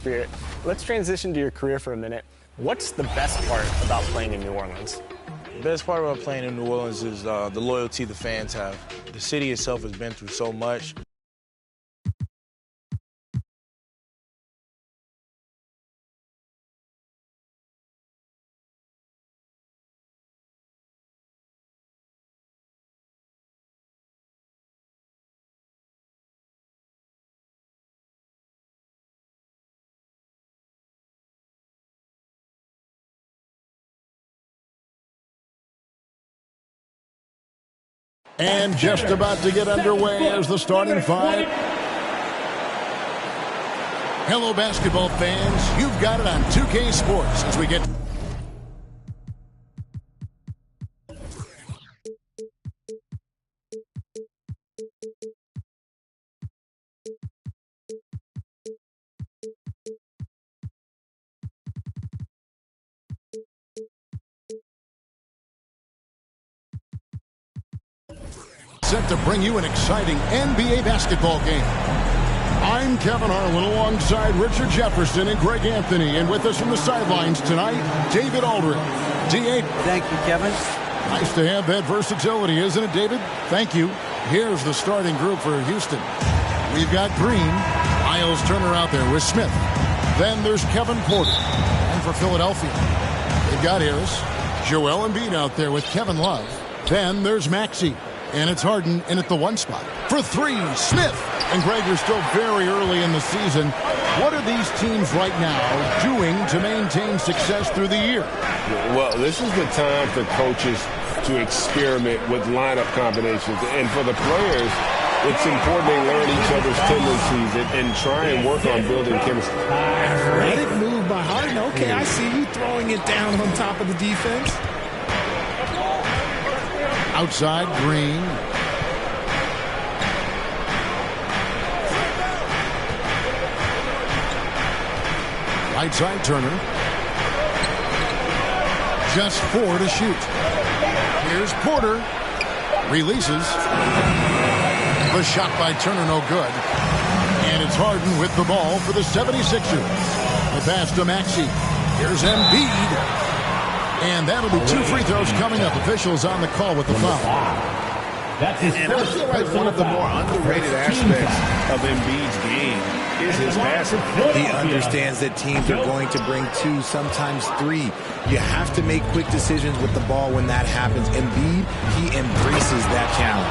spirit. Let's transition to your career for a minute. What's the best part about playing in New Orleans? The best part about playing in New Orleans is the loyalty the fans have. The city itself has been through so much. And just about to get underway as the starting five. Hello, basketball fans. You've got it on 2K Sports as we get... set to bring you an exciting NBA basketball game. I'm Kevin Harlan alongside Richard Jefferson and Greg Anthony. And with us from the sidelines tonight, David Aldridge. D8. Thank you, Kevin. Nice to have that versatility, isn't it, David? Thank you. Here's the starting group for Houston. We've got Green, Miles Turner out there with Smith. Then there's Kevin Porter. And for Philadelphia, they've got Harris, Joel Embiid out there with Kevin Love. Then there's Maxey. And it's Harden in at the one spot. For three, Smith. And Greg, we're still very early in the season. What are these teams right now doing to maintain success through the year? Well, this is the time for coaches to experiment with lineup combinations. And for the players, it's important they learn each other's tendencies and try and work on building chemistry. Let it move by Harden. Okay, I see you throwing it down on top of the defense. Outside, Green. Right side, Turner. Just 4 to shoot. Here's Porter. Releases. The shot by Turner, no good. And it's Harden with the ball for the 76ers. The pass to Maxey. Here's Embiid. And that'll be 2 free throws coming up. Officials on the call with the foul. And I feel like one of the more underrated aspects of Embiid's game is his passing. He understands that teams are going to bring 2, sometimes 3. You have to make quick decisions with the ball when that happens. Embiid, he embraces that challenge.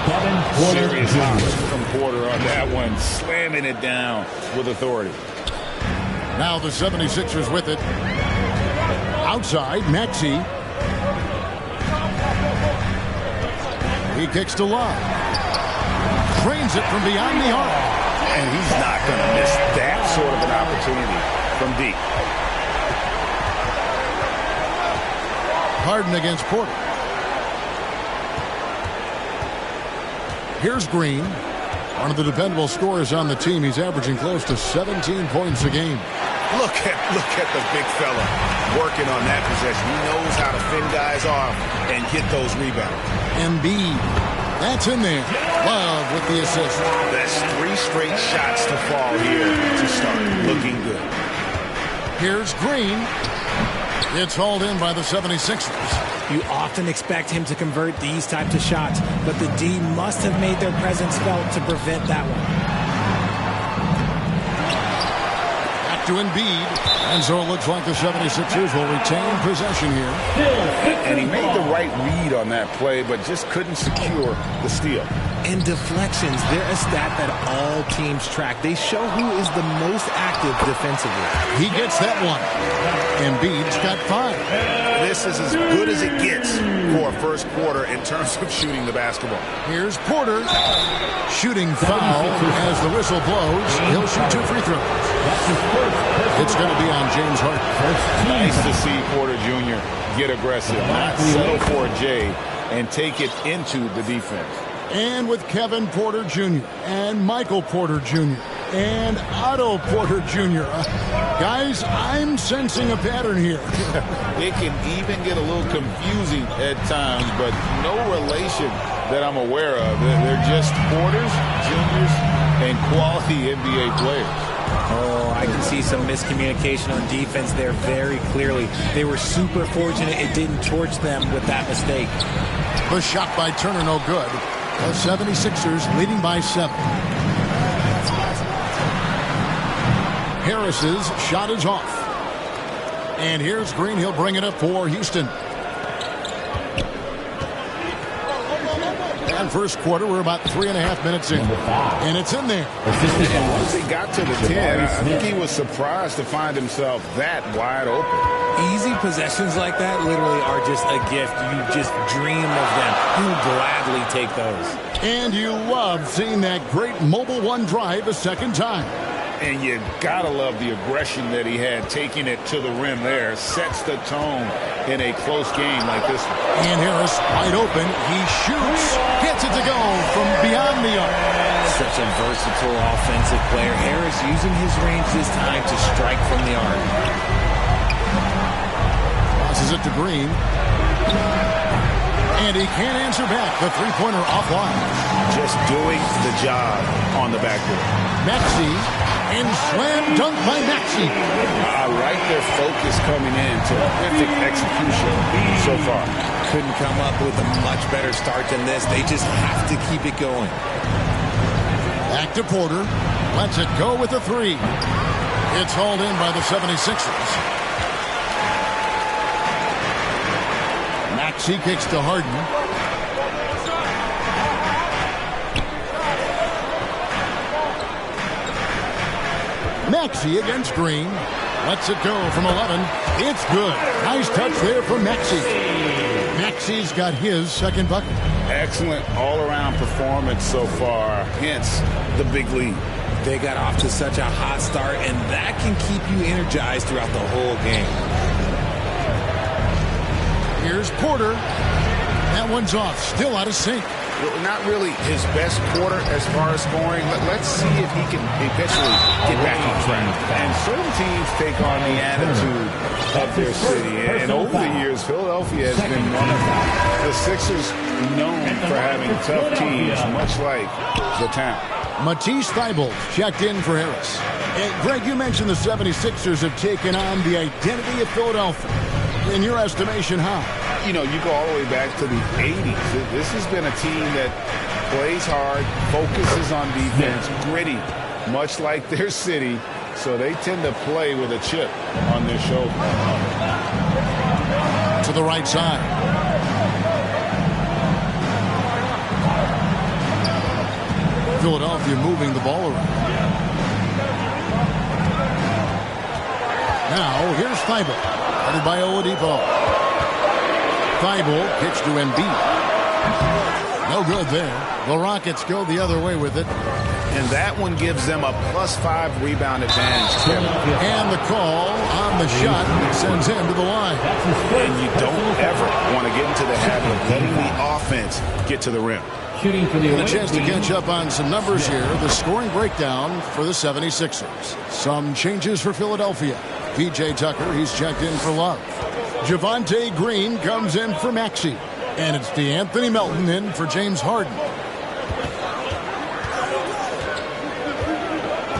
Serious effort from Porter on that one, slamming it down with authority. Now the 76ers with it. Outside, Maxey. He kicks to Love. Trains it from beyond the arc. And he's not going to miss that sort of an opportunity from deep. Harden against Porter. Here's Green. One of the dependable scorers on the team. He's averaging close to 17 points a game. Look at the big fella working on that possession. He knows how to fend guys off and get those rebounds. Embiid, that's in there. Love with the assist. That's 3 straight shots to fall here to start. Looking good. Here's Green. It's hauled in by the 76ers. You often expect him to convert these types of shots, but the D must have made their presence felt to prevent that one. To Embiid, and so it looks like the 76ers will retain possession here. And he made the right read on that play, but just couldn't secure the steal. And deflections, they're a stat that all teams track. They show who is the most active defensively. He gets that one. Embiid's got 5. This is as good as it gets for a first quarter in terms of shooting the basketball. Here's Porter. Shooting foul as the whistle blows. He'll shoot 2 free throws. It's going to be on James Harden. Nice to see Porter Jr. get aggressive, not settle for a J, and take it into the defense. And with Kevin Porter Jr. and Michael Porter Jr. and Otto Porter Jr. Guys, I'm sensing a pattern here. It can even get a little confusing at times, but no relation that I'm aware of. They're just Porters, Juniors, and quality NBA players. Oh, I can see some miscommunication on defense there very clearly. They were super fortunate it didn't torch them with that mistake. The shot by Turner, no good. The 76ers leading by 7. Harris's shot is off. And here's Green. He'll bring it up for Houston. And first quarter, we're about 3.5 minutes in. And it's in there. And once he got to the 10, I think he was surprised to find himself that wide open. Easy possessions like that literally are just a gift. You just dream of them. You'll gladly take those. And you love seeing that great mobile one drive a second time. And you gotta love the aggression that he had, taking it to the rim there. Sets the tone in a close game like this one. And Harris wide open. He shoots. Gets it to go from beyond the arc. Such a versatile offensive player. Harris using his range this time to strike from the arc. Passes it to Green. And he can't answer back. The three-pointer offline. Just doing the job on the backboard. Maxey. And slam dunk by Maxey. I like their focus coming in. Terrific execution so far. Couldn't come up with a much better start than this. They just have to keep it going. Back to Porter. Lets it go with a 3. It's hauled in by the 76ers. Maxey kicks to Harden. Maxey against Green. Lets it go from 11. It's good. Nice touch there from Maxey. Maxey's got his second bucket. Excellent all-around performance so far. Hence the big lead. They got off to such a hot start, and that can keep you energized throughout the whole game. Here's Porter. That one's off. Still out of sync. Not really his best quarter as far as scoring. Let's see if he can eventually get back on track. And certain teams take on the attitude of their city. And over the years, Philadelphia has been one of the Sixers known for having tough teams, much like the town. Matisse Thybulle checked in for Harris. And Greg, you mentioned the 76ers have taken on the identity of Philadelphia. In your estimation, how? You know, you go all the way back to the 80s. This has been a team that plays hard, focuses on defense, gritty, much like their city. So they tend to play with a chip on their shoulder. To the right side. Philadelphia moving the ball around. Now, here's Thybulle. Headed by Oladipo. Thybulle kicks to Embiid. No good there. The Rockets go the other way with it. And that one gives them a +5 rebound advantage, Tim. And the call on the shot sends him to the line. And you don't ever want to get into the habit of letting the offense get to the rim. Shooting for the a chance to catch up on some numbers here. The scoring breakdown for the 76ers. Some changes for Philadelphia. P.J. Tucker, he's checked in for Love. Javonte Green comes in for Maxey. And it's DeAnthony Melton in for James Harden.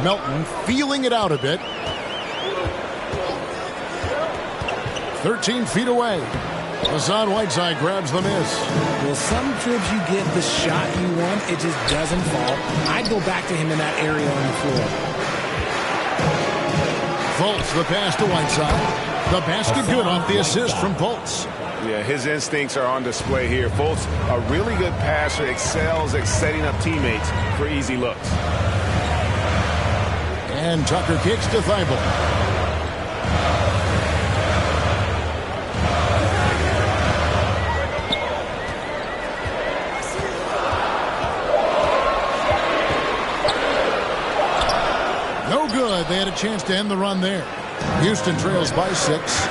Melton feeling it out a bit. 13 feet away. Hassan Whiteside grabs the miss. Well, some trips you get the shot you want, it just doesn't fall. I'd go back to him in that area on the floor. Fultz, the pass to Whiteside. The basket good off the assist from Fultz. Yeah, his instincts are on display here. Fultz, a really good passer, excels at setting up teammates for easy looks. And Tucker kicks to Thybulle. No good. They had a chance to end the run there. Houston trails by 6.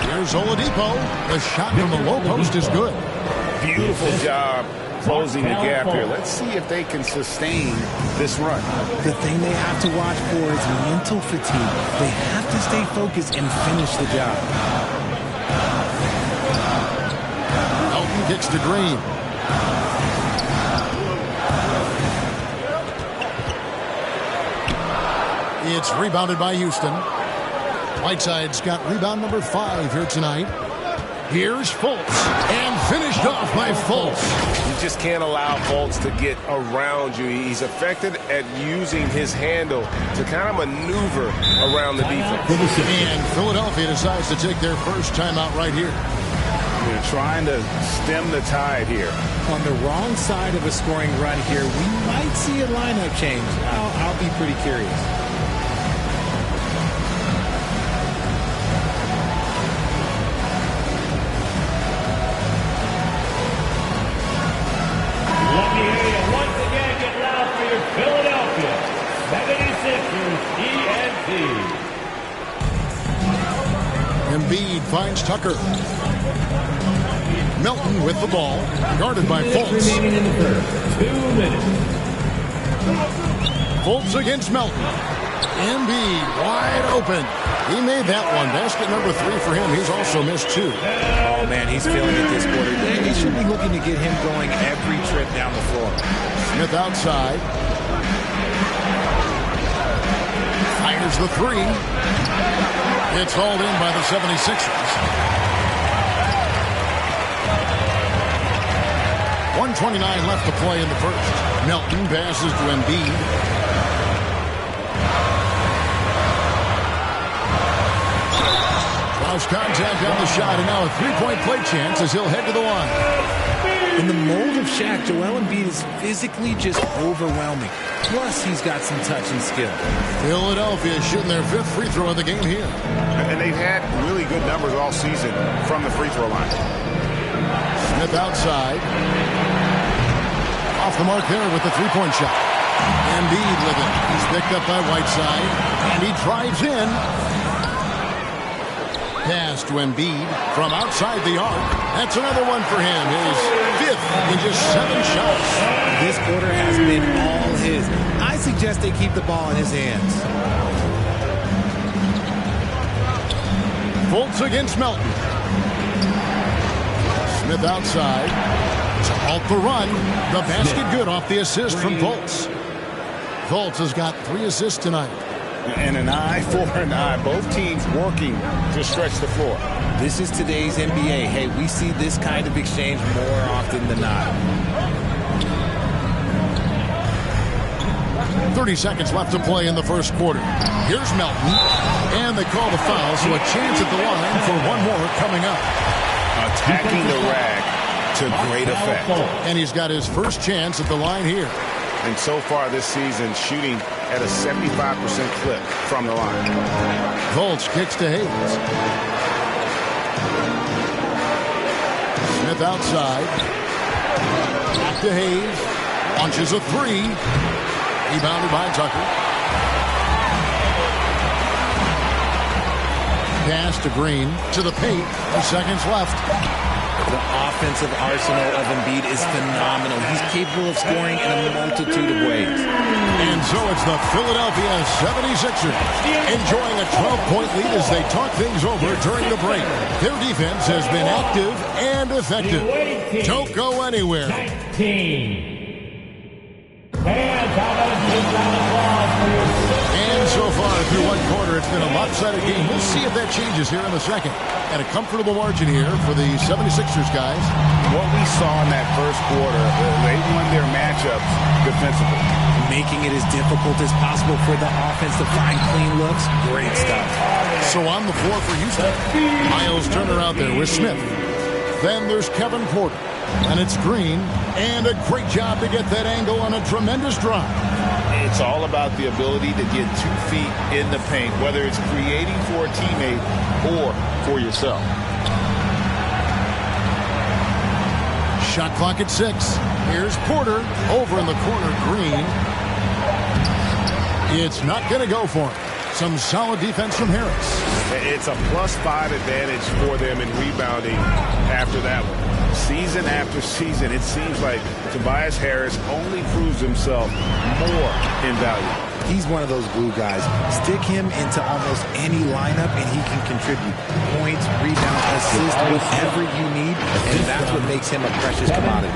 Here's Oladipo. The shot from the low post is good. Beautiful job closing the gap here. Let's see if they can sustain this run. The thing they have to watch for is mental fatigue. They have to stay focused and finish the job. Elton kicks to Green. It's rebounded by Houston. Whiteside's got rebound number 5 here tonight. Here's Fultz, and finished off by Fultz. You just can't allow Fultz to get around you. He's effective at using his handle to kind of maneuver around the defense. And Philadelphia decides to take their first timeout right here. They're trying to stem the tide here. On the wrong side of a scoring run here, we might see a lineup change. I'll be pretty curious. Let me hear you once again get loud for your Philadelphia 76ers ENT. Embiid finds Tucker. Melton with the ball, guarded by Fultz. Remaining in the first 2 minutes. Fultz against Melton. Embiid wide open. He made that one. Basket number 3 for him. He's also missed 2. Oh, man, he's feeling it this quarter. They should be looking to get him going every trip down the floor. Smith outside. Fires the 3. It's hauled in by the 76ers. 1:29 left to play in the first. Melton passes to Embiid. Lost contact on the shot, and now a three-point play chance as he'll head to the line. In the mold of Shaq, Joel Embiid is physically just overwhelming. Plus, he's got some touch and skill. Philadelphia shooting their 5th free throw of the game here. And they've had really good numbers all season from the free throw line. Smith outside. Off the mark there with the three-point shot. Embiid with it. He's picked up by Whiteside, and he drives in. Pass to Embiid from outside the arc. That's another one for him. His 5th in just 7 shots. This quarter has been all his. I suggest they keep the ball in his hands. Fultz against Melton. Smith outside. To halt the run. The basket good off the assist from Fultz. Fultz has got 3 assists tonight. And an eye for an eye. Both teams working to stretch the floor. This is today's NBA. Hey, we see this kind of exchange more often than not. 30 seconds left to play in the first quarter. Here's Melton. And they call the foul, so a chance at the line for one more coming up. Attacking the rag to great effect. And he's got his first chance at the line here. And so far this season, shooting at a 75% clip from the line. Fultz kicks to Hayes. Smith outside. Back to Hayes. Launches a 3. Rebounded by Tucker. Pass to Green. To the paint. 2 seconds left. The offensive arsenal of Embiid is phenomenal. He's capable of scoring in a multitude of ways. And so it's the Philadelphia 76ers enjoying a 12-point lead as they talk things over during the break. Their defense has been active and effective. Don't go anywhere. And so far through one quarter, it's been a lopsided game. We'll see if that changes here in the second. And a comfortable margin here for the 76ers guys. What we saw in that first quarter, they won their matchups defensively. Making it as difficult as possible for the offense to find clean looks. Great stuff. So on the floor for Houston, Miles Turner out there with Smith. Then there's Kevin Porter. And it's Green. And a great job to get that angle on a tremendous drive. It's all about the ability to get 2 feet in the paint, whether it's creating for a teammate or for yourself. Shot clock at 6. Here's Porter. Over in the corner, Green. It's not going to go for him. Some solid defense from Harris. It's a +5 advantage for them in rebounding after that one. Season after season, it seems like Tobias Harris only proves himself more invaluable. He's one of those glue guys. Stick him into almost any lineup, and he can contribute points, rebounds, assists, whatever you need, and that's what makes him a precious commodity.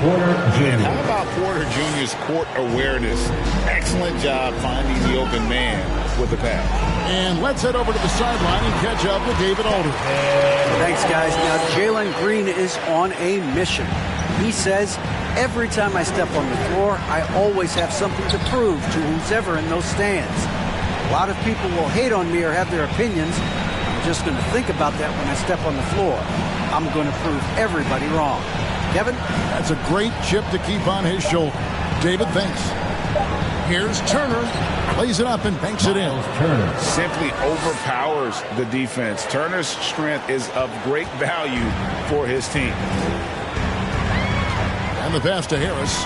And how about Porter Jr.'s court awareness? Excellent job finding the open man with the pass. And let's head over to the sideline and catch up with David Alder. Thanks, guys. Now, Jalen Green is on a mission. He says, every time I step on the floor, I always have something to prove to who's ever in those stands. A lot of people will hate on me or have their opinions. I'm just going to think about that when I step on the floor. I'm going to prove everybody wrong. Kevin? That's a great chip to keep on his shoulder. David, thanks. Here's Turner. Plays it up and banks it in. Simply overpowers the defense. Turner's strength is of great value for his team. And the pass to Harris.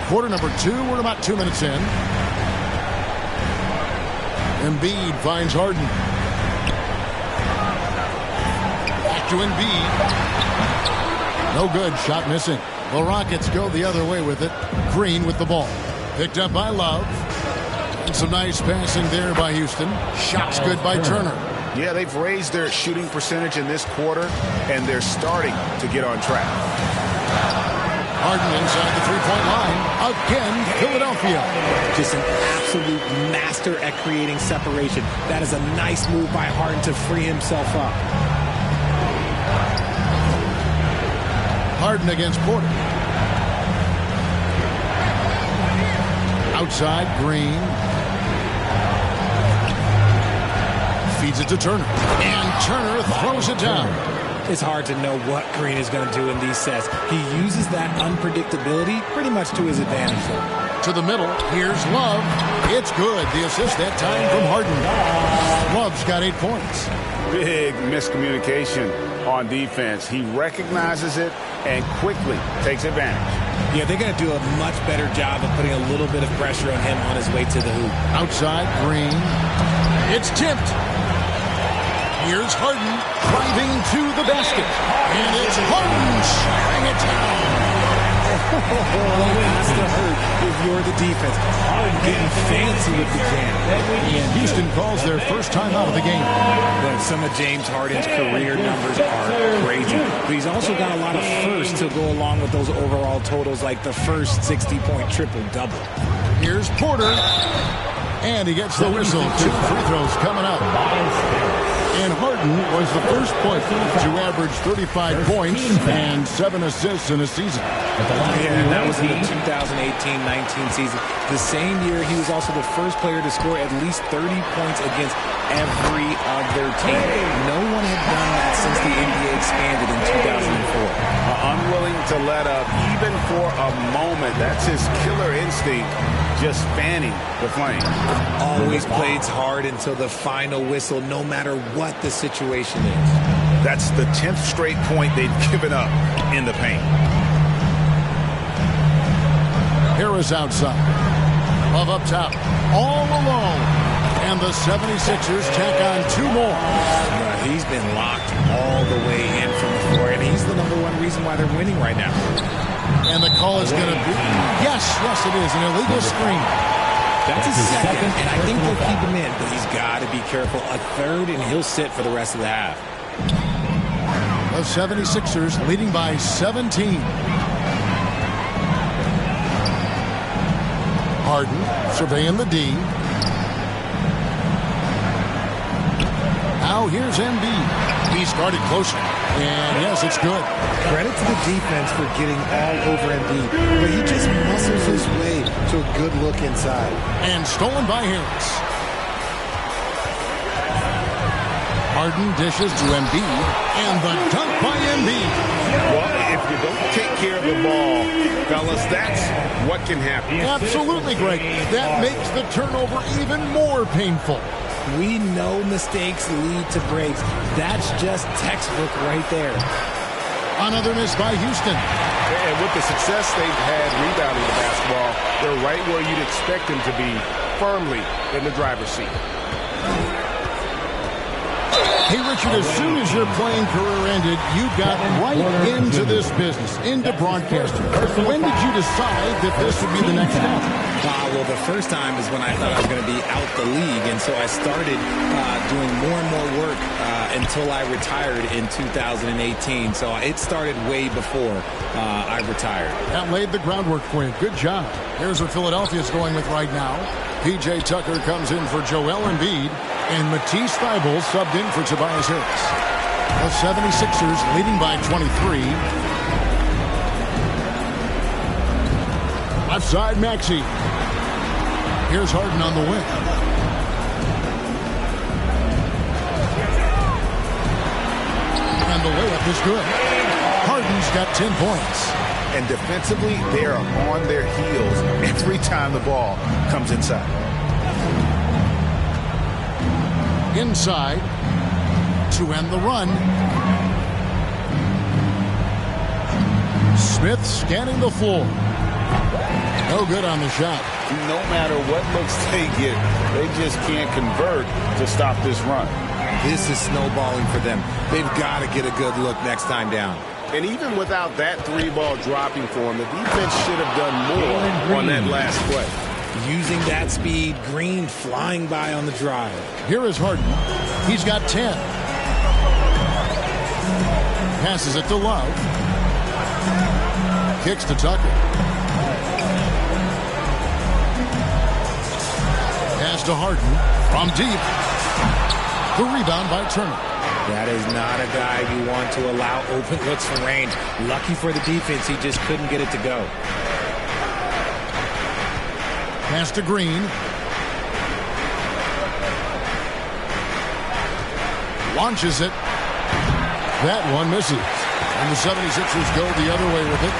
Quarter number 2. We're about 2 minutes in. Embiid finds Harden. Back to Embiid. No good. Shot missing. The Rockets go the other way with it. Green with the ball. Picked up by Love. And some nice passing there by Houston. Shots good by Turner. Yeah, they've raised their shooting percentage in this quarter, and they're starting to get on track. Harden inside the three-point line. Again, Philadelphia. Just an absolute master at creating separation. That is a nice move by Harden to free himself up. Harden against Porter. Outside, Green. Feeds it to Turner. And Turner throws it down. It's hard to know what Green is going to do in these sets. He uses that unpredictability pretty much to his advantage, though. To the middle. Here's Love. It's good. The assist that time from Harden. Love's got 8 points. Big miscommunication on defense. He recognizes it and quickly takes advantage. Yeah, they're going to do a much better job of putting a little bit of pressure on him on his way to the hoop. Outside, Green. It's tipped. Here's Harden driving to the basket. And it's Harden sharing it down. That's the hurt if you're the defense. Harden getting fancy with the jam. And Houston calls their first time out of the game. But some of James Harden's career numbers are crazy. But he's also got a lot of firsts to go along with those overall totals, like the first 60-point triple-double. Here's Porter. And he gets the whistle. 2 free throws coming up. And Harden was the first player to average 35 points and 7 assists in a season. Yeah, and that was in the 2018-19 season. The same year, he was also the first player to score at least 30 points against every other team. No one had done that since the NBA expanded in 2004. Unwilling to let up even for a moment. That's his killer instinct, just fanning the flame. Always plays hard until the final whistle, no matter what the situation is. That's the 10th straight point they've given up in the paint. Harris outside. Love up top. All alone. And the 76ers tack on 2 more. He's been locked all the way in from the floor, and he's the #1 reason why they're winning right now. And the call is going to be, yes, it is, an illegal screen. That's his second, and I think they'll keep him in, but he's got to be careful. A third, and he'll sit for the rest of the half. The 76ers leading by 17. Harden surveying the D. Now here's Embiid. He started closer. And yes, it's good. Credit to the defense for getting all over Embiid, but he just muscles his way to a good look inside. And stolen by Harris. Harden dishes to Embiid, and the dunk by Embiid. Well, if you don't take care of the ball, fellas, that's what can happen. Absolutely, Greg. That makes the turnover even more painful. We know mistakes lead to breaks. That's just textbook right there. Another miss by Houston. And with the success they've had rebounding the basketball, they're right where you'd expect them to be, firmly in the driver's seat. Hey, Richard, as soon as your playing career ended, you got right into this business, into broadcasting. When did you decide that this would be the next step? Well, the first time is when I thought I was going to be out the league, and so I started doing more and more work until I retired in 2018. So it started way before I retired. That laid the groundwork for you. Good job. Here's what Philadelphia's going with right now. P.J. Tucker comes in for Joel Embiid, and Matisse Thybulle subbed in for Tobias Harris. The 76ers leading by 23. Left side, Maxey. Here's Harden on the wing. And the layup is good. Harden's got 10 points. And defensively, they are on their heels every time the ball comes inside. Inside to end the run. Smith scanning the floor. No good on the shot. No matter what looks they get, they just can't convert to stop this run. This is snowballing for them. They've got to get a good look next time down. And even without that three ball dropping for him, the defense should have done more on that last play. Using that speed, Green flying by on the drive. Here is Harden. He's got 10. Passes it to Love. Kicks to Tucker. Pass to Harden from deep. The rebound by Turner. That is not a guy you want to allow open looks from range. Lucky for the defense, he just couldn't get it to go. Pass to Green. Launches it. That one misses. And the 76ers go the other way with it.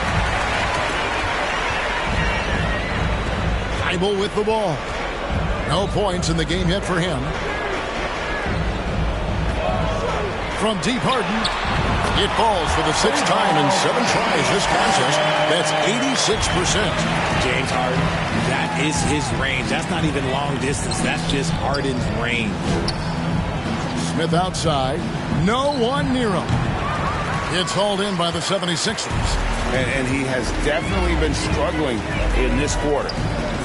Thybulle with the ball. No points in the game yet for him. From deep, Harden. It falls for the 6th time in 7 tries this contest. That's 86%. James Harden, that is his range. That's not even long distance. That's just Harden's range. Smith outside. No one near him. It's hauled in by the 76ers. And he has definitely been struggling in this quarter.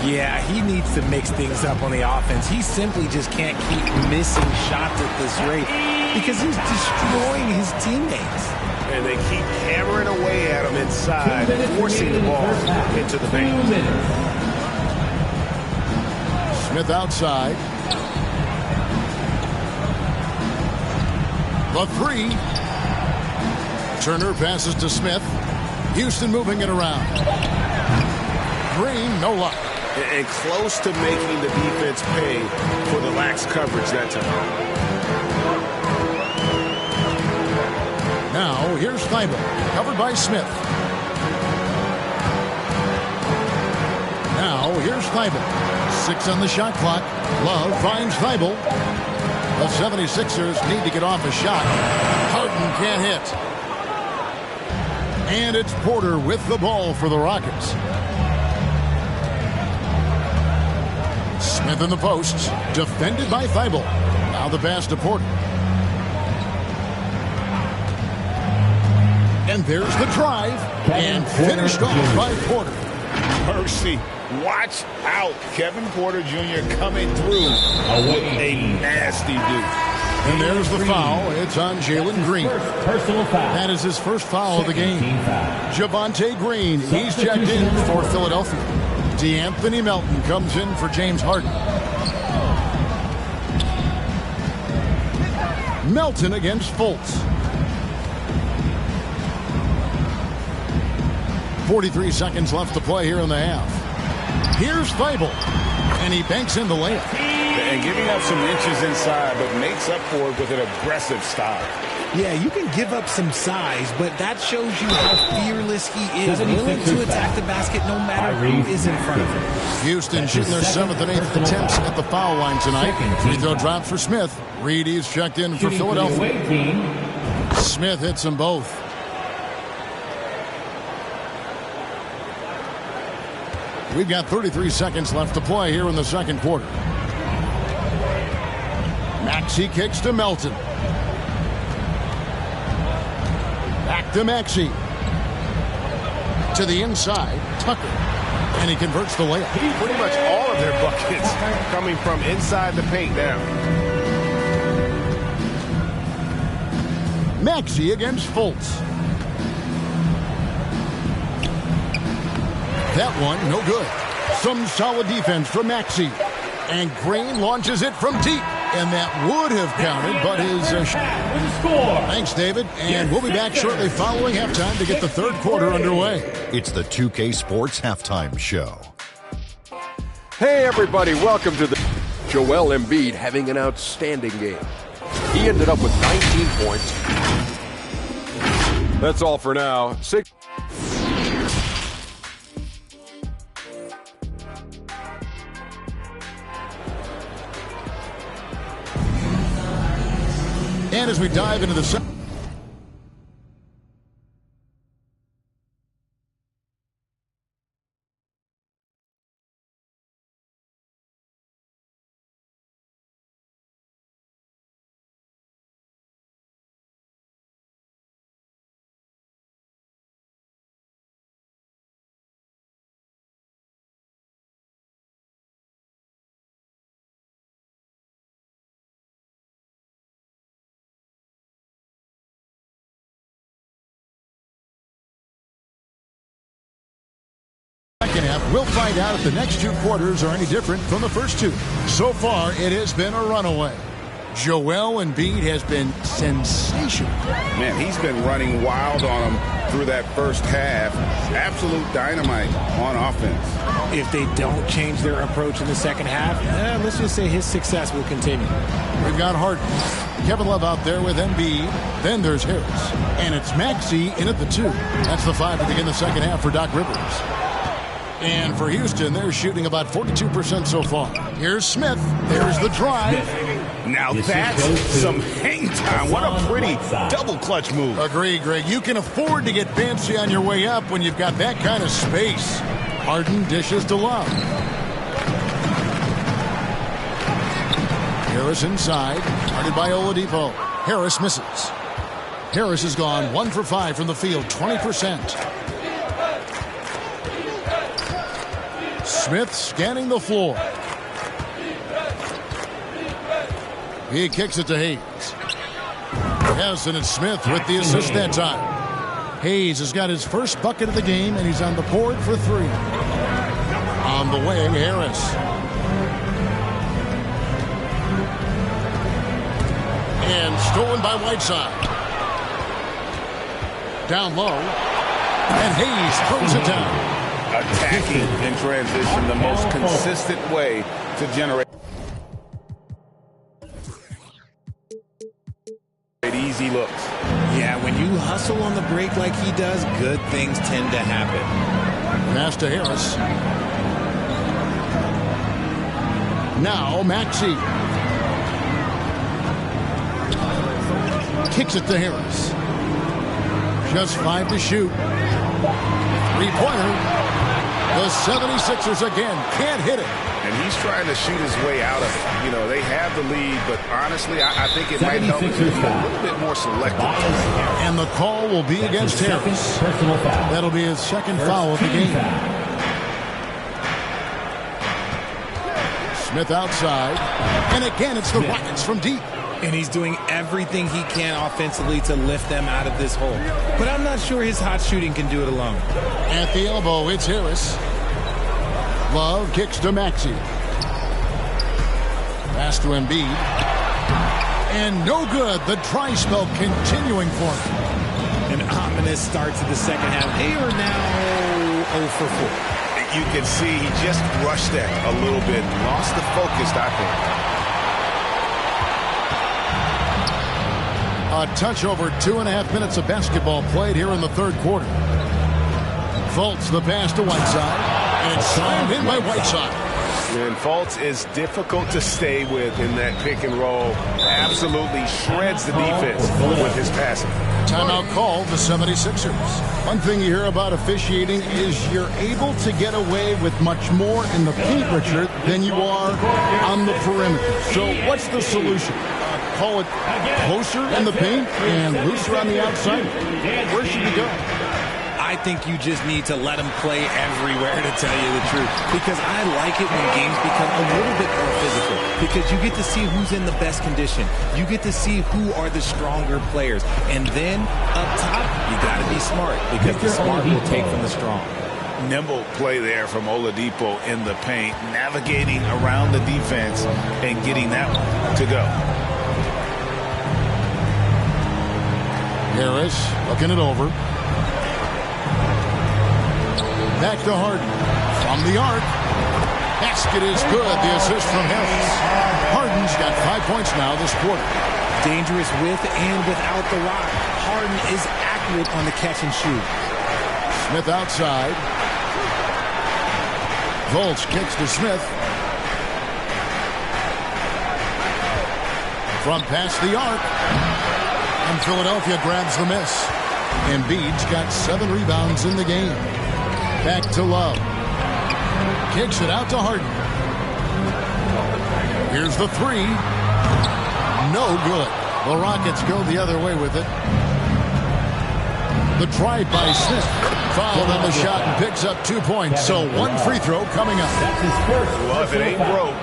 Yeah, he needs to mix things up on the offense. He simply just can't keep missing shots at this rate because he's destroying his teammates. And they keep hammering away at him inside, forcing the ball into the paint. Smith outside. The 3. Turner passes to Smith. Houston moving it around. Green, no luck. And close to making the defense pay for the lax coverage that time. Now, here's Thybulle, covered by Smith. Now, here's Thybulle. 6 on the shot clock. Love finds Thybulle. The 76ers need to get off a shot. Harden can't hit. And it's Porter with the ball for the Rockets. Smith in the posts, defended by Thybulle. Now the pass to Porter. And there's the drive, and finished off by Porter. Mercy. Watch out. Kevin Porter Jr. coming through with a nasty deuce. And there's the foul. It's on Jalen Green. Personal foul. That is his first foul of the game. Javonte Green, he's checked in for Philadelphia. DeAnthony Melton comes in for James Harden. Melton against Fultz. 43 seconds left to play here in the half. Here's Thybulle, and he banks in the layup. And giving up some inches inside, but makes up for it with an aggressive style. Yeah, you can give up some size, but that shows you how fearless he is, willing to attack the basket no matter who is in front of him. Houston shooting their 7th and 8th attempts at the foul line tonight. Free throw drops for Smith. Reed is checked in for Philadelphia. Smith hits them both. We've got 33 seconds left to play here in the second quarter. Maxey kicks to Melton. to Maxey. To the inside, Tucker. And he converts the layup. Pretty much all of their buckets coming from inside the paint now. Maxey against Fultz. That one, no good. Some solid defense from Maxey. And Green launches it from deep. And that would have counted, but his Thanks, David. And we'll be back shortly following halftime to get the third quarter underway. It's the 2K Sports Halftime Show. Hey, everybody. Welcome to the Joel Embiid having an outstanding game. He ended up with 19 points. That's all for now. And as we dive into the second half, we'll find out if the next two quarters are any different from the first two. So far, it has been a runaway. Joel Embiid has been sensational. Man, he's been running wild on them through that first half. Absolute dynamite on offense. If they don't change their approach in the second half, let's just say his success will continue. We've got Harden. Kevin Love out there with Embiid. Then there's Harris. And it's Maxey in at the 2. That's the 5 to begin the second half for Doc Rivers. And for Houston, they're shooting about 42% so far. Here's Smith. There's the drive. Now that's some hang time. What a pretty double clutch move. Agree, Greg. You can afford to get fancy on your way up when you've got that kind of space. Harden dishes to Love. Harris inside. Guarded by Oladipo. Harris misses. Harris has gone 1 for 5 from the field, 20%. Smith scanning the floor. He kicks it to Hayes. Yes, and it's Smith with the assist that time. Hayes has got his first bucket of the game, and he's on the board for 3. On the way, Harris. And stolen by Whiteside. Down low. And Hayes throws it down. Attacking in transition, the most consistent way to generate easy looks. Yeah, when you hustle on the break like he does, good things tend to happen. Pass to Harris. Now Maxey. Kicks it to Harris. Just 5 to shoot. 3-pointer. The 76ers again can't hit it. And he's trying to shoot his way out of it. You know, they have the lead, but honestly, I think it might help him be a little bit more selective. And the call will be against Harris. That'll be his second foul of the game. Smith outside. And again, it's the Rockets from deep. And he's doing everything he can offensively to lift them out of this hole. But I'm not sure his hot shooting can do it alone. At the elbow, it's Harris. Love kicks to Maxey. Pass to Embiid. And no good. The dry spell continuing for him. An ominous start to the second half. They are now 0 for 4. You can see he just rushed that a little bit. Lost the focus, I think. A touch over 2.5 minutes of basketball played here in the third quarter. Fultz the pass to Whiteside. And it's slammed in by Whiteside. And Fultz is difficult to stay with in that pick and roll. Absolutely shreds the defense with his passing. Timeout called the 76ers. One thing you hear about officiating is you're able to get away with much more in the paint, Richard, than you are on the perimeter. So what's the solution? call it closer in the paint and looser on the outside? Where should he go? I think you just need to let him play everywhere, to tell you the truth. Because I like it when games become a little bit more physical. Because you get to see who's in the best condition. You get to see who are the stronger players. And then, up top, you got to be smart. Because the smart will take from the strong. Nimble play there from Oladipo in the paint, navigating around the defense and getting that one to go. Harris looking it over. Back to Harden. From the arc. Basket is good. The assist from Harris. Harden's got 5 points now this quarter. Dangerous with and without the rock. Harden is accurate on the catch and shoot. Smith outside. Volts kicks to Smith. From past the arc. And Philadelphia grabs the miss. Embiid's got 7 rebounds in the game. Back to Love. Kicks it out to Harden. Here's the 3. No good. The Rockets go the other way with it. The drive by Smith. Fouled on the shot and picks up 2 points. So 1 free throw coming up. That's his first. Well, if it ain't broke,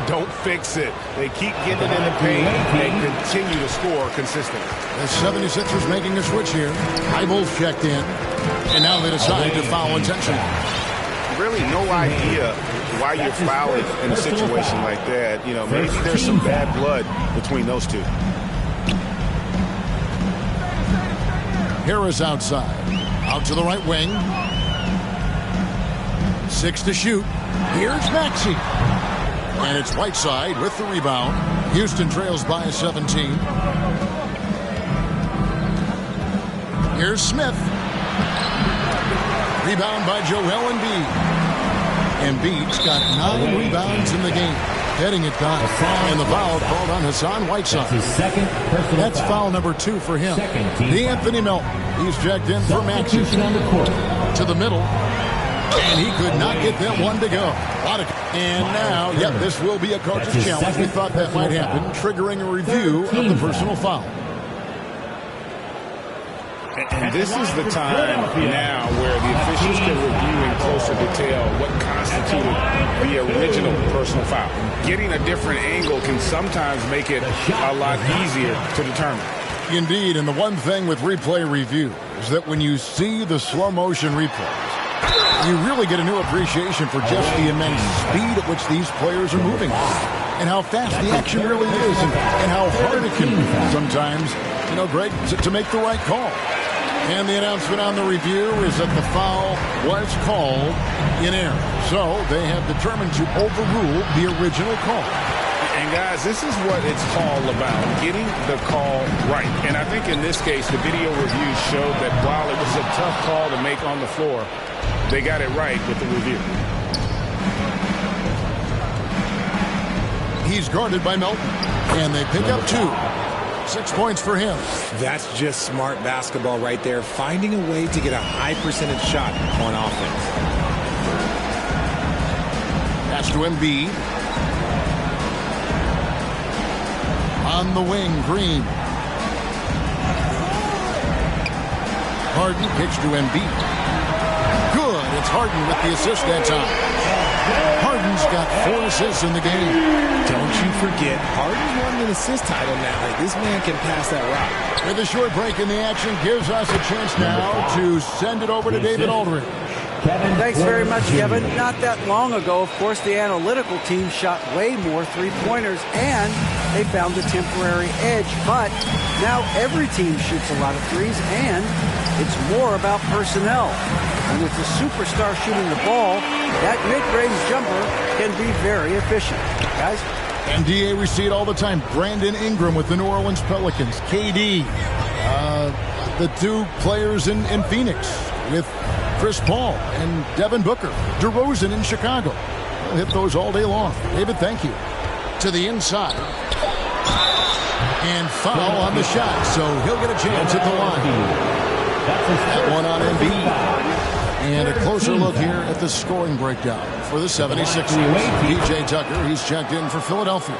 don't fix it. They keep getting it in the paint and continue to score consistently. The 76ers making a switch here. Eibel's checked in. And now they decide to foul intentionally. Really no idea why you're fouling in a situation like that. You know, maybe there's some bad blood between those two. Harris outside. Out to the right wing. 6 to shoot. Here's Maxey. And it's Whiteside with the rebound. Houston trails by 17. Here's Smith. Rebound by Joel Embiid. Embiid's got 9 rebounds in the game. Heading it down. And the foul called on Hassan Whiteside. That's foul number 2 for him. D'Anthony Melton. He's checked in for Maxey. To the middle. And he could not get that one to go. And now, this will be a coach's challenge. We thought that might happen, triggering a review of the personal foul. And this is the time now where the officials can review in closer detail what constituted the original personal foul. Getting a different angle can sometimes make it a lot easier to determine. Indeed, and the one thing with replay review is that when you see the slow motion replays, you really get a new appreciation for just the immense speed at which these players are moving and how fast the action really is and how hard it can be sometimes, Greg, to make the right call. And the announcement on the review is that the foul was called in error. So they have determined to overrule the original call. And guys, this is what it's all about, getting the call right. And I think in this case, the video review showed that while it was a tough call to make on the floor, they got it right with the review. He's guarded by Melton, and they pick up 2. 6 points for him. That's just smart basketball right there, finding a way to get a high percentage shot on offense. Pass to Embiid. On the wing, Green. Harden kicks to Embiid. Good. It's Harden with the assist that time. Harden's got 4 assists in the game. Don't you forget, Harden's won an assist title now. This man can pass that rock. With a short break in the action, gives us a chance now to send it over to David Aldridge. Thanks very much, Kevin. Not that long ago, of course, the analytical team shot way more three-pointers, and they found a temporary edge. But now every team shoots a lot of threes, and it's more about personnel. And with the superstar shooting the ball, that mid-range jumper can be very efficient. Guys? And DA, we see it all the time. Brandon Ingram with the New Orleans Pelicans. KD, the 2 players in Phoenix with Chris Paul and Devin Booker. DeRozan in Chicago. We'll hit those all day long. David, thank you. To the inside. And foul on the shot, so he'll get a chance at the line. That one on Embiid. And a closer look here at the scoring breakdown for the 76ers. PJ Tucker, he's checked in for Philadelphia.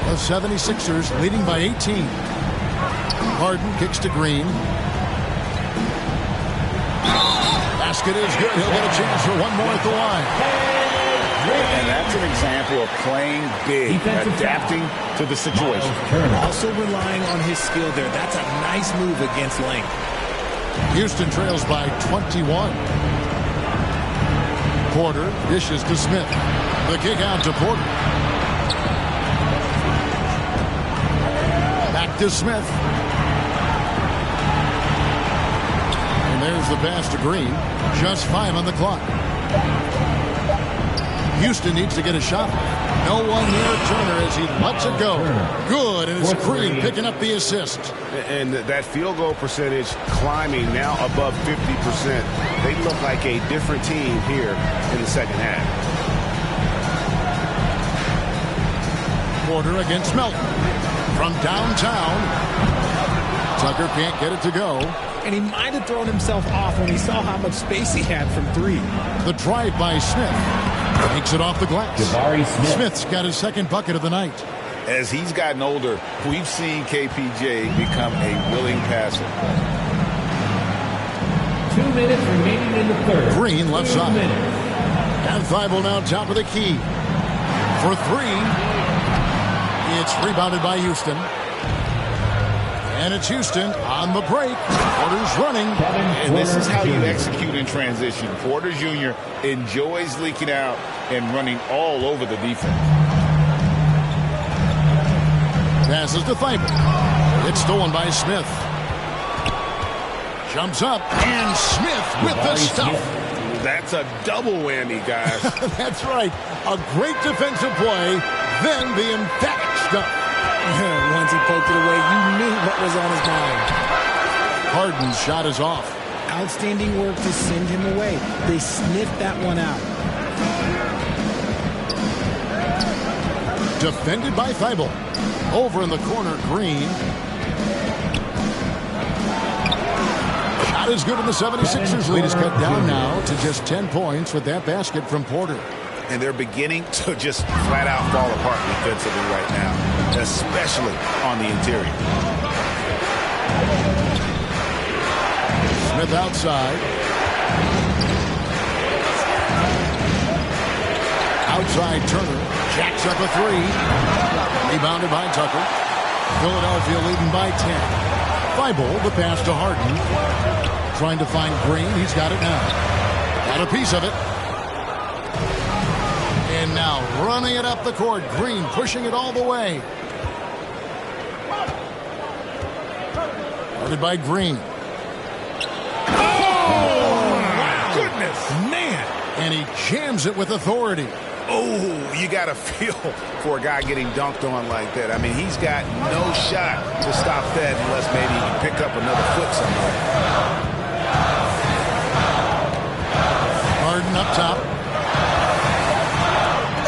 The 76ers leading by 18. Harden kicks to Green. Basket is good. He'll get a chance for one more at the line. And that's an example of playing big, adapting to the situation. Also relying on his skill there. That's a nice move against length. Houston trails by 21. Porter dishes to Smith. The kick out to Porter. Back to Smith. And there's the pass to Green. Just 5 on the clock. Houston needs to get a shot. No one near Turner as he lets it go. Good, and it's Green picking up the assist. And that field goal percentage climbing now above 50%. They look like a different team here in the second half. Porter against Melton. From downtown. Tucker can't get it to go. And he might have thrown himself off when he saw how much space he had from 3. The drive by Smith. Takes it off the glass. Smith's got his second bucket of the night. As he's gotten older, we've seen KPJ become a willing passer. 2 minutes remaining in the third. Green left side. And Thibault now top of the key. For 3. It's rebounded by Houston. And it's Houston on the break. Porter's running. And this is how you execute in transition. Porter Jr. enjoys leaking out and running all over the defense. Passes to Thibault. It's stolen by Smith. Jumps up, and Smith with the stuff. That's a double whammy, guys. That's right. A great defensive play, then the emphatic stuff. Once he poked it away, you knew what was on his mind. Harden's shot is off. Outstanding work to send him away. They sniffed that one out. Defended by Thibault. Over in the corner, Green. Shot is good, and the 76ers lead is cut down now to just 10 points with that basket from Porter. And they're beginning to just flat out fall apart defensively right now, especially on the interior. Smith outside. Outside Turner. Jacks up a 3. Rebounded by Tucker. Philadelphia leading by 10. Thibault, the pass to Harden. Trying to find Green. He's got it now. Got a piece of it. And now running it up the court. Green pushing it all the way. Guarded by Green. Oh, my goodness. Man. And he jams it with authority. Oh, you got to feel for a guy getting dunked on like that. I mean, he's got no shot to stop that unless maybe he can pick up another foot somewhere. Harden up top.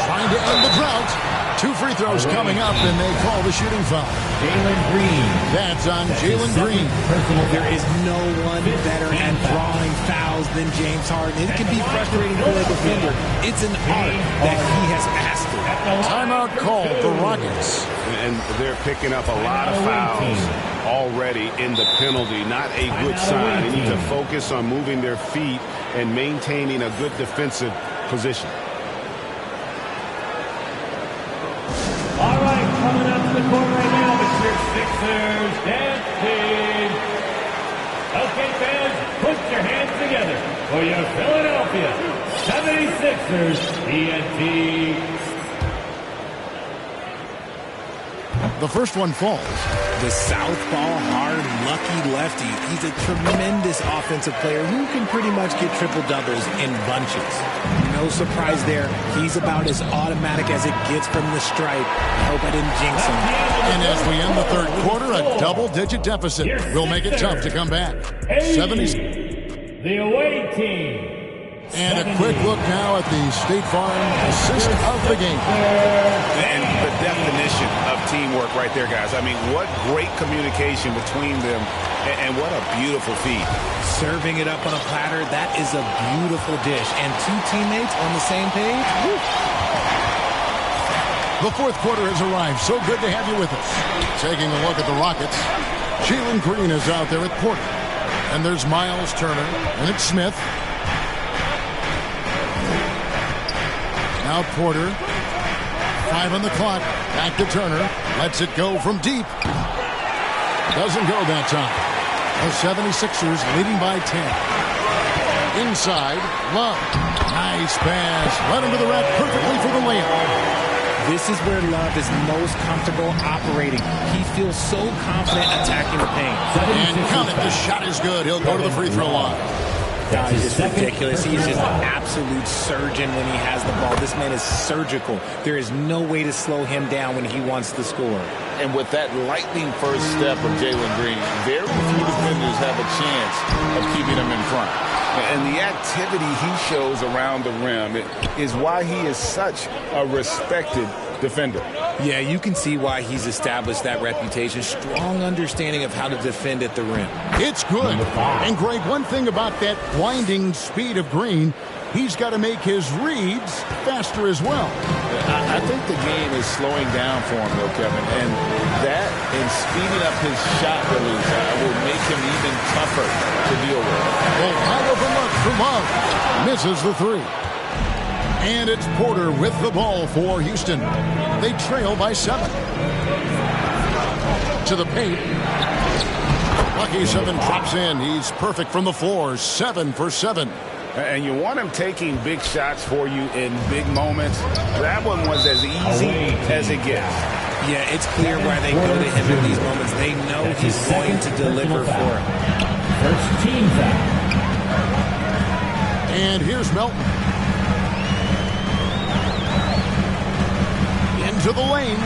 Trying to end the drought. 2 free throws coming up, and they call the shooting foul. Jalen Green. That's on Jalen Green. There is no one better at drawing fouls than James Harden. It can be frustrating for a defender. It's an art that he has mastered. Timeout called the Rockets. And they're picking up a lot of fouls already in the penalty. Not a good sign. They need to focus on moving their feet and maintaining a good defensive position. All right, coming up to the court right now, it's your Sixers dance team. Okay, fans, put your hands together for your Philadelphia 76ers TNT. The first one falls. The southpaw, hard, lucky lefty. He's a tremendous offensive player who can pretty much get triple-doubles in bunches. No surprise there. He's about as automatic as it gets from the stripe. I hope I didn't jinx him. And as we end the third quarter, a double-digit deficit will make it tough to come back. 70. The away team. And a quick look now at the State Farm assist of the game. And the definition of teamwork right there, guys. I mean, what great communication between them, and what a beautiful feed. Serving it up on a platter, that is a beautiful dish. And 2 teammates on the same page. Woo. The fourth quarter has arrived. So good to have you with us. Taking a look at the Rockets. Jalen Green is out there at Porter. And there's Miles Turner. And it's Smith. Now Porter. 5 on the clock. Back to Turner. Lets it go from deep. Doesn't go that time. The 76ers leading by 10. Inside. Love. Nice pass. Led him to the rack perfectly for the layup. This is where Love is most comfortable operating. He feels so confident attacking the paint. And count it. The shot is good. He'll go to the free throw line. Guys, it's ridiculous. He's just an absolute surgeon when he has the ball. This man is surgical. There is no way to slow him down when he wants to score. And with that lightning first step of Jalen Green, very few defenders have a chance of keeping him in front. And the activity he shows around the rim is why he is such a respected defender. Yeah, you can see why he's established that reputation. Strong understanding of how to defend at the rim. It's good. And Greg, one thing about that blinding speed of Green, he's got to make his reads faster as well. I think the game is slowing down for him, though, Kevin. And that and speeding up his shot release will make him even tougher to deal with. Well, wide open look for Love. Misses the three. And it's Porter with the ball for Houston. They trail by 7. To the paint. Lucky 7 drops in. He's perfect from the floor. 7 for 7. And you want him taking big shots for you in big moments. That one was as easy as it gets. Yeah, it's clear why they go to him in these moments. They know he's going to deliver for him. First team foul. And here's Melton. Into the lane.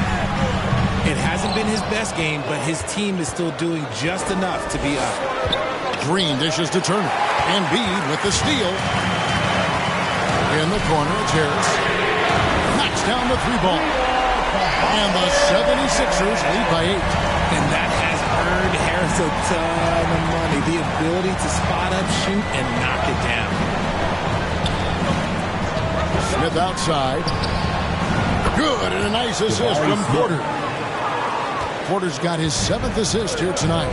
It hasn't been his best game, but his team is still doing just enough to be up. Green dishes to Turner. Embiid with the steal. In the corner, it's Harris. Knocks down the 3-ball. And the 76ers lead by 8. And that has earned Harris a ton of money. The ability to spot up, shoot, and knock it down. Smith outside. Good, and a nice assist from Porter. Porter's got his 7th assist here tonight.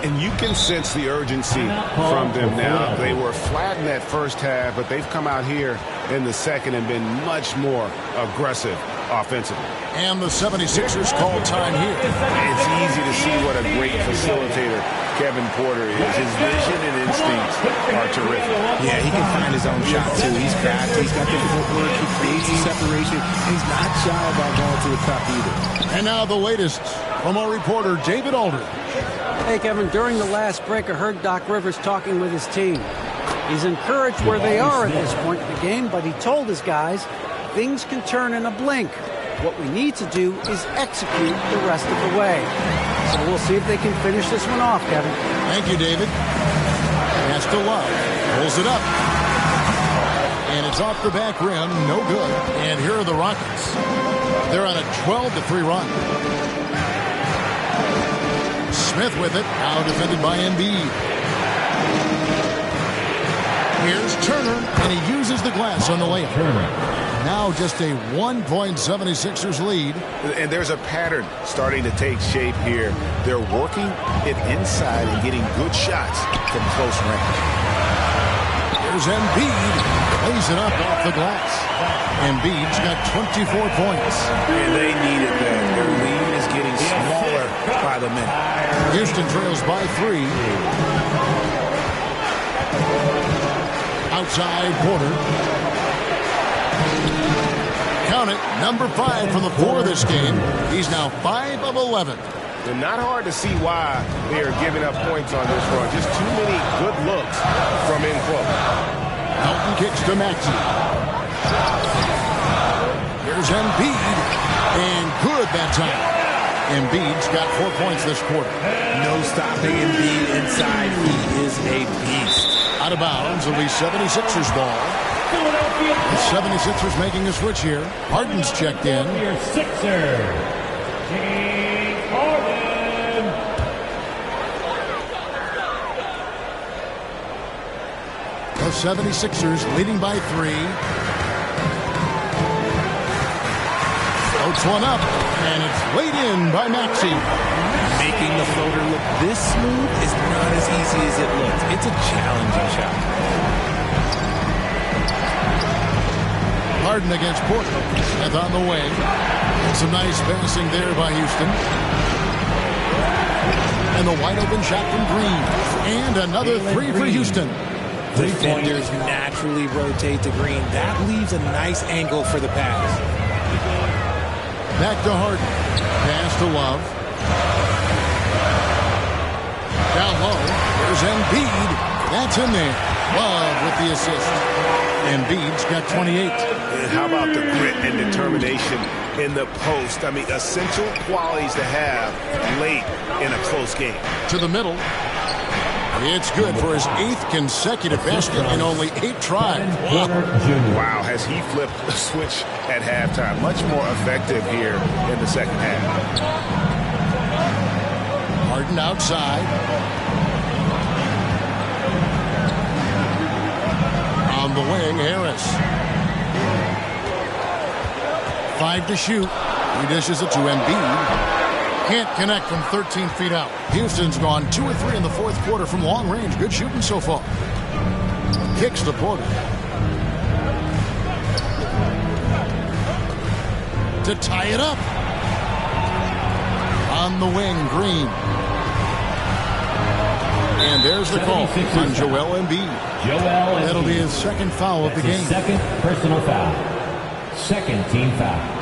And you can sense the urgency from them now. They were flat in that first half, but they've come out here in the second and been much more aggressive offensively. And the 76ers call time here. It's easy to see what a great facilitator Kevin Porter is. His vision and instincts are terrific. Yeah, he can find his own shot, too. He's crafty. He's got the footwork. He creates the separation. He's not shy about going to the cup either. And now the latest from our reporter, David Alder. Hey, Kevin, during the last break, I heard Doc Rivers talking with his team. He's encouraged where they are at this point in the game, but he told his guys things can turn in a blink. What we need to do is execute the rest of the way. So we'll see if they can finish this one off, Kevin. Thank you, David. Pass to Love. Pulls it up. And it's off the back rim. No good. And here are the Rockets. They're on a 12-3 run. Smith with it. Now defended by Embiid. Here's Turner, and he uses the glass on the layup. Now just a 1-76ers lead. And there's a pattern starting to take shape here. They're working it inside and getting good shots from close range. There's Embiid. Lays it up off the glass. Embiid's got 24 points. And they needed that. Their lead is getting smaller by the minute. Houston trails by 3. Outside Porter. Count it, number 5 from the floor this game. He's now 5 of 11. And not hard to see why they are giving up points on this run. Just too many good looks from in close. Melton kicks to Maxey. Here's Embiid. And good that time. Embiid's got 4 points this quarter. No stopping Embiid inside. He is a beast. Out of bounds, it'll be 76ers ball. The 76ers making a switch here. Harden's checked in. Your Sixer, James Harden. The 76ers leading by 3. Floats one up, and it's laid in by Maxey. Making the floater look this smooth is not as easy as it looks. It's a challenging shot. Harden against Porter. Smith on the wing. Some nice passing there by Houston. And the wide open shot from Green. And another three for Houston. Defenders naturally rotate to Green. That leaves a nice angle for the pass. Back to Harden. Pass to Love. Down low. There's Embiid. That's in there. Love with the assist. Embiid's got 28. How about the grit and determination in the post? I mean, essential qualities to have late in a close game. To the middle. It's good for his 8th consecutive basket in only 8 tries. Wow, has he flipped the switch at halftime? Much more effective here in the second half. Harden outside. On the wing, Harris. 5 to shoot. He dishes it to Embiid. Can't connect from 13 feet out. Houston's gone 2 or 3 in the fourth quarter from long range. Good shooting so far. Kicks to Porter. To tie it up. On the wing, Green. And there's the call on Joel Embiid. That'll be his second foul of the game. Second personal foul. Second team foul.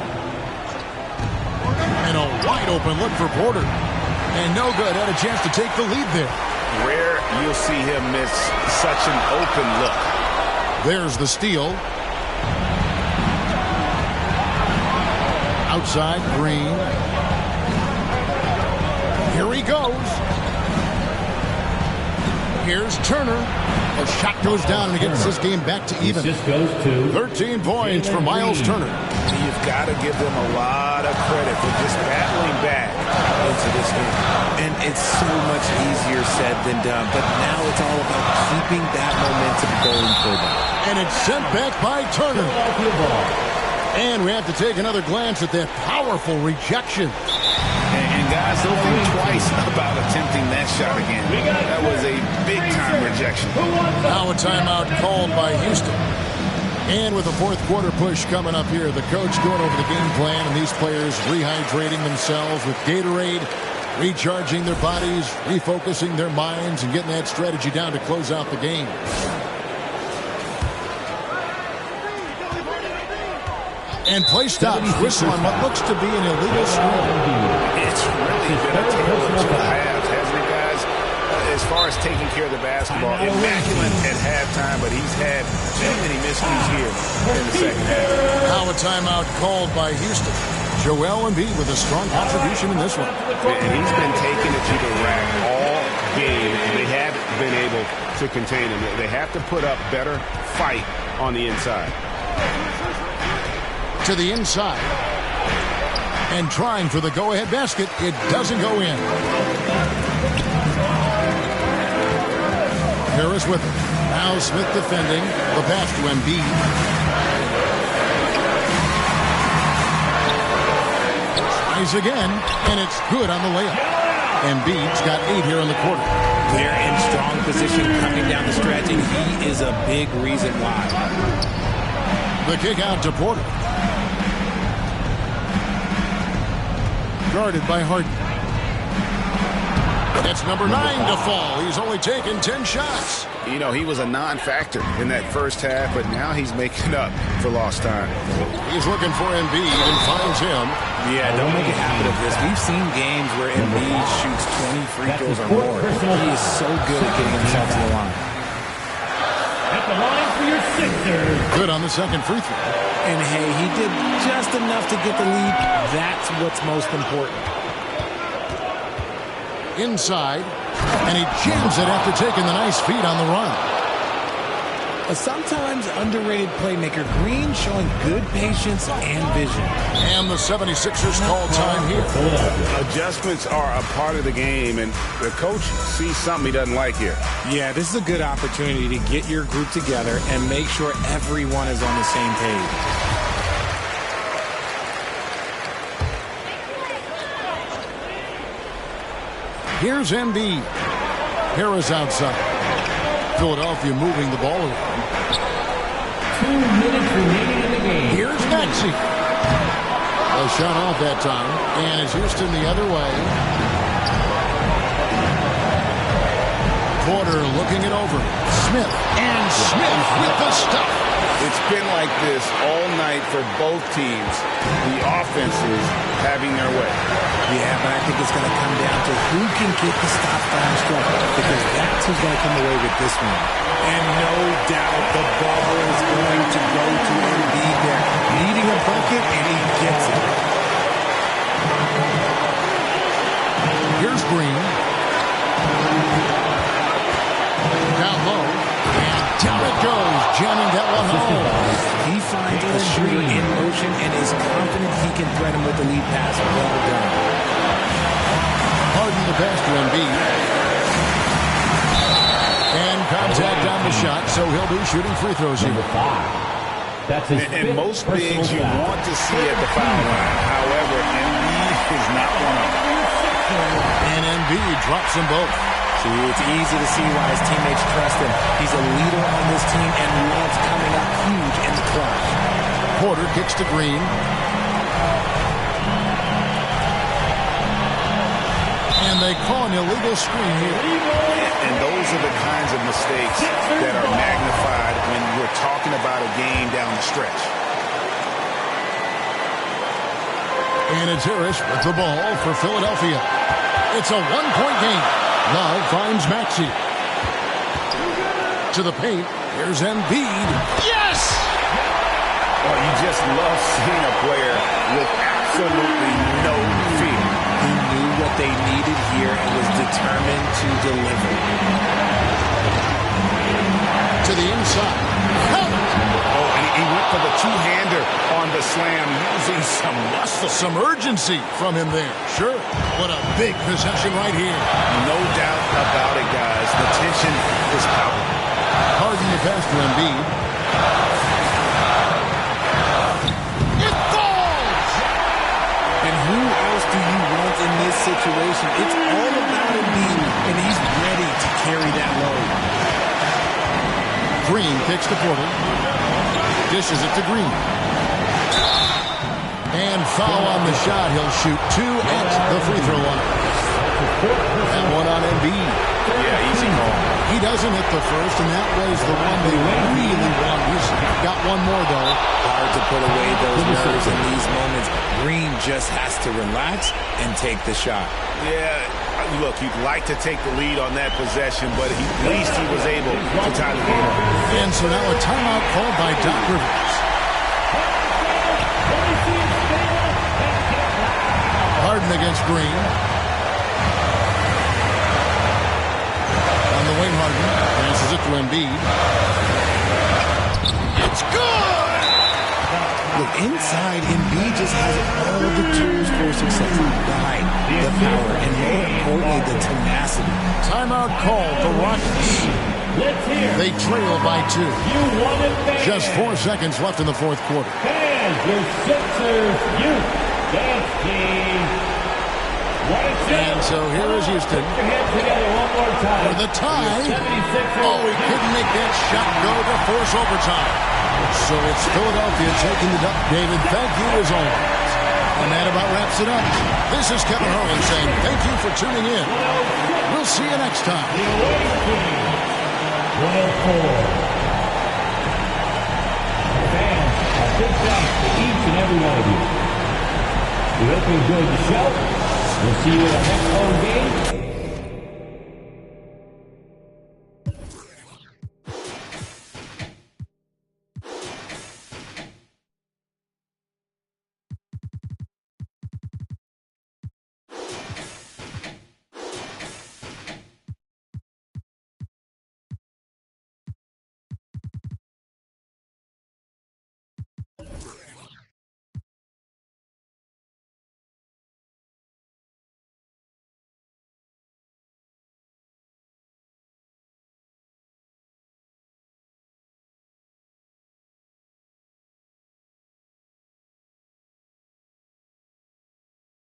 And a wide open look for Porter. And no good. Had a chance to take the lead there. Rare you'll see him miss such an open look. There's the steal. Outside, Green. Here he goes. Here's Turner. A shot goes down and gets this game back to even. 13 points for Miles Turner. You've got to give them a lot of credit for just battling back into this game. And it's so much easier said than done. But now it's all about keeping that momentum going for them. And it's sent back by Turner. And we have to take another glance at that powerful rejection. And guys, don't think twice about attempting that shot again. That was a big-time rejection. Now a timeout called by Houston. And with a fourth quarter push coming up here, the coach going over the game plan and these players rehydrating themselves with Gatorade, recharging their bodies, refocusing their minds, and getting that strategy down to close out the game. And play stops. Whistle on what looks to be an illegal screen. It's really been a tale of two halves, hasn't it, guys? As far as taking care of the basketball, immaculate at halftime, but he's had too many miscues here in the second half. Now a timeout called by Houston. Joel Embiid with a strong contribution in this one. And he's been taking it to the rack all game, and they haven't been able to contain him. They have to put up better fight on the inside. To the inside. And trying for the go-ahead basket. It doesn't go in. Harris with it. Now Smith defending. The pass to Embiid. Tries again, and it's good on the layup. Embiid's got 8 here in the quarter. They're in strong position coming down the stretch, and he is a big reason why. The kick out to Porter. Guarded by Harden. It's number 9 to fall. He's only taken 10 shots. You know, he was a non-factor in that first half, but now he's making up for lost time. He's looking for Embiid and finds him. Yeah, don't make a habit of this. We've seen games where Embiid shoots 20 free throws or more. He is so good at getting himself to the line. At the line for your Sixers. Good on the second free throw. And hey, he did just enough to get the lead. That's what's most important. Inside, and he jams it after taking the nice feed on the run. A sometimes underrated playmaker, Green showing good patience and vision. And the 76ers call time here. Adjustments are a part of the game, and the coach sees something he doesn't like here. Yeah, this is a good opportunity to get your group together and make sure everyone is on the same page. Here's Embiid. Harris outside. Philadelphia moving the ball around. 2 minutes remaining in the game. Here's Maxey. A shot off that time. And it's Houston the other way. Porter looking it over. Smith. And Smith with the stuff. It's been like this all night for both teams. The offenses having their way. Yeah, but I think it's going to come down to who can get the stop down stretch, because that's who's going to come away with this one. And no doubt the ball is going to go to Embiid there, needing a bucket, and he gets it. Here's Green. Down low. And down it goes, jamming that one home. He finds a shooter in motion and is confident he can thread him with the lead pass. Well done. Harden the pass to Embiid. And contact on the shot, so he'll be shooting free throws here. That's his and most bigs you want to see at the foul line. However, Embiid is not one of them. And Embiid drops them both. See, it's easy to see why his teammates trust him. He's a leader on this team and loves coming up huge in the clutch. Porter kicks to Green. And they call an illegal screen here. And those are the kinds of mistakes that are magnified when we're talking about a game down the stretch. And it's Harris with the ball for Philadelphia. It's a one-point game. Love finds Maxey. To the paint. Here's Embiid. Yes! Oh, you just love seeing a player with absolutely no fear. He knew what they needed here and was determined to deliver. To the inside. Oh, and he went for the two-hander on the slam, using some muscle. Some urgency from him there. Sure. What a big possession right here. No doubt about it, guys. The tension is palpable. Harden the pass to Embiid. It falls! And who else do you want in this situation? It's all about Embiid, and he's ready to carry that load. Green kicks to Porter. Dishes it to Green. And foul on the shot. He'll shoot 2 at the free throw line. And one on Embiid. Yeah, easy call. He doesn't hit the first, and that was the one they really want. He's got one more, though. Hard to put away those nerves in these moments. Green just has to relax and take the shot. Yeah, look, you'd like to take the lead on that possession, but at least he was able to tie the game up. And so now a timeout called by Doc Rivers. Harden against Green. On the wing, Harden passes it to Embiid. It's good! Look, inside, Embiid just has all the tools for success. The height, the power, and more importantly, the tenacity. Timeout called the Rockets. They trail by 2. Just 4 seconds left in the fourth quarter. Fans, your Sixers youth dance team. And so here is Houston. For the tie. Oh, he couldn't make that shot go to force overtime. So it's Philadelphia taking the duck. David, thank you as always. And that about wraps it up. This is Kevin Harlan saying thank you for tuning in. We'll see you next time. 104. Fans, a big thanks to each and every one of you. We hope you enjoyed the show. We'll see you at our next home game